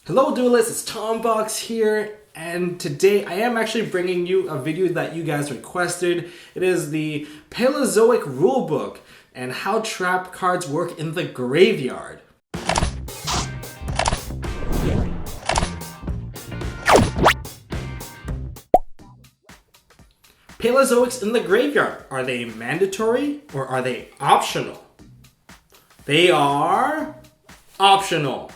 Hello Duelists, it's Tombox here, and today I am actually bringing you a video that you guys requested. It is the Paleozoic Rulebook and how trap cards work in the graveyard. Paleozoics in the graveyard, are they mandatory or are they optional? They are optional.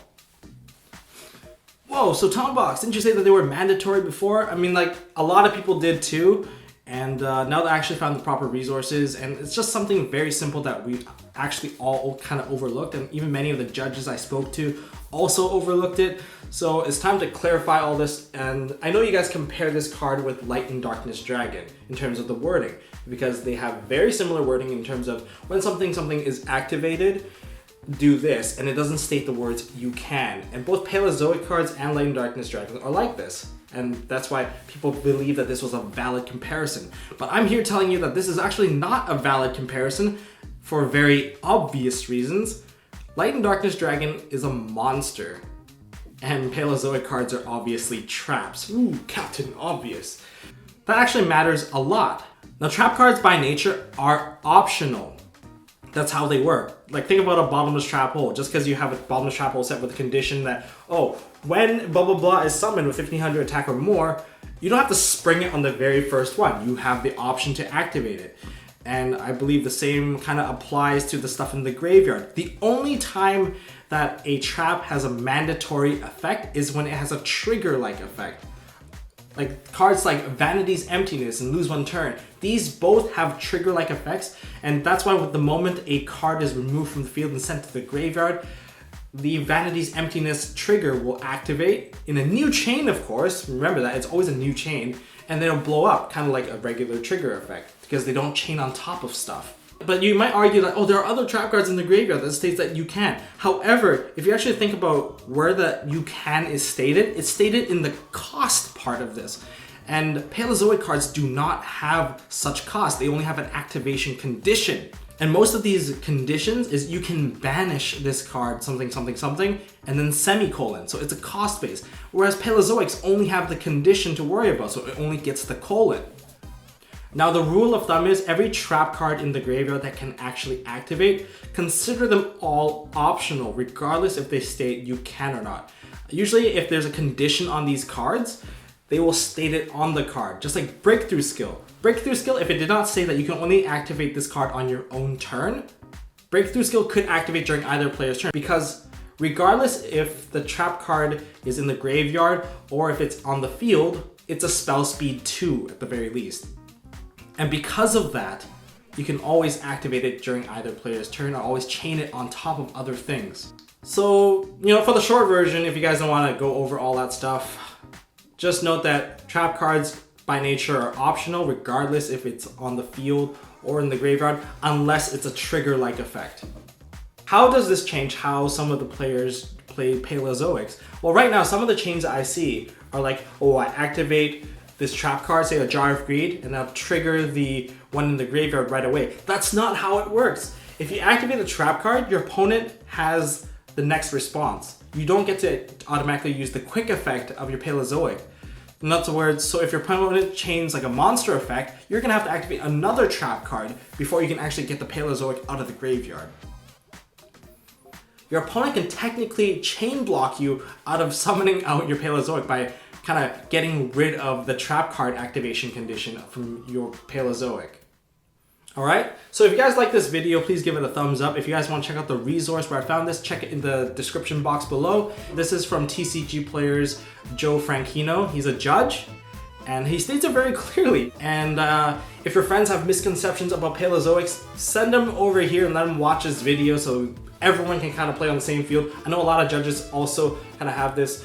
Whoa, so Tombox, didn't you say that they were mandatory before? I mean, like, a lot of people did too, and now they actually found the proper resources, and it's just something very simple that we actually all kind of overlooked, and even many of the judges I spoke to also overlooked it. So it's time to clarify all this, and I know you guys compare this card with Light and Darkness Dragon in terms of the wording, because they have very similar wording in terms of when something is activated, do this, and it doesn't state the words you can. And both Paleozoic cards and Light and Darkness Dragons are like this, and that's why people believe that this was a valid comparison. But I'm here telling you that this is actually not a valid comparison for very obvious reasons. Light and Darkness Dragon is a monster, and Paleozoic cards are obviously traps. Ooh, Captain Obvious. That actually matters a lot. Now, trap cards by nature are optional. That's how they work. Like, think about a bottomless trap hole. Just because you have a bottomless trap hole set with the condition that, oh, when blah blah blah is summoned with 1500 attack or more, you don't have to spring it on the very first one. You have the option to activate it. And I believe the same kind of applies to the stuff in the graveyard. The only time that a trap has a mandatory effect is when it has a trigger-like effect. Like cards like Vanity's Emptiness and Lose One Turn. These both have trigger-like effects, and that's why with the moment a card is removed from the field and sent to the graveyard, the Vanity's Emptiness trigger will activate in a new chain, of course. Remember that, it's always a new chain, and then it'll blow up, kind of like a regular trigger effect, because they don't chain on top of stuff. But you might argue that, oh, there are other trap cards in the graveyard that states that you can. However, if you actually think about where the you can is stated, it's stated in the cost part of this. And Paleozoic cards do not have such cost. They only have an activation condition. And most of these conditions is you can banish this card, something, something, something, and then semicolon. So it's a cost base. Whereas Paleozoics only have the condition to worry about, so it only gets the colon. Now, the rule of thumb is every trap card in the graveyard that can actually activate, consider them all optional, regardless if they state you can or not. Usually, if there's a condition on these cards, they will state it on the card, just like Breakthrough Skill. Breakthrough Skill, if it did not say that you can only activate this card on your own turn, Breakthrough Skill could activate during either player's turn, because regardless if the trap card is in the graveyard or if it's on the field, it's a spell speed 2 at the very least. And because of that, you can always activate it during either player's turn or always chain it on top of other things. So, for the short version, if you guys don't want to go over all that stuff, just note that trap cards by nature are optional regardless if it's on the field or in the graveyard, unless it's a trigger-like effect. How does this change how some of the players play Paleozoics? Well, right now, some of the chains that I see are like, oh, I activate this trap card, say a Jar of Greed, and I'll trigger the one in the graveyard right away. That's not how it works. If you activate a trap card, your opponent has the next response. You don't get to automatically use the quick effect of your Paleozoic. In other words, so if your opponent chains like a monster effect, you're gonna have to activate another trap card before you can actually get the Paleozoic out of the graveyard. Your opponent can technically chain block you out of summoning out your Paleozoic by kind of getting rid of the trap card activation condition from your Paleozoic. Alright, so if you guys like this video, please give it a thumbs up. If you guys want to check out the resource where I found this, check it in the description box below. This is from TCG Players Joe Franchino. He's a judge, and he states it very clearly. And if your friends have misconceptions about Paleozoics, send them over here and let them watch this video so everyone can kind of play on the same field. I know a lot of judges also kind of have this,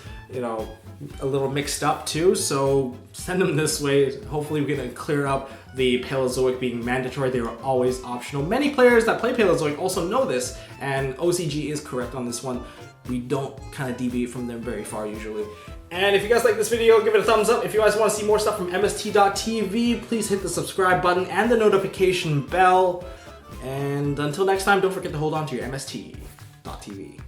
a little mixed up too, so send them this way. Hopefully we can clear up the Paleozoic being mandatory. They were always optional. Many players that play Paleozoic also know this, and OCG is correct on this one. We don't kind of deviate from them very far usually. And if you guys like this video, give it a thumbs up. If you guys want to see more stuff from MST.TV, please hit the subscribe button and the notification bell. And until next time, don't forget to hold on to your MST.TV.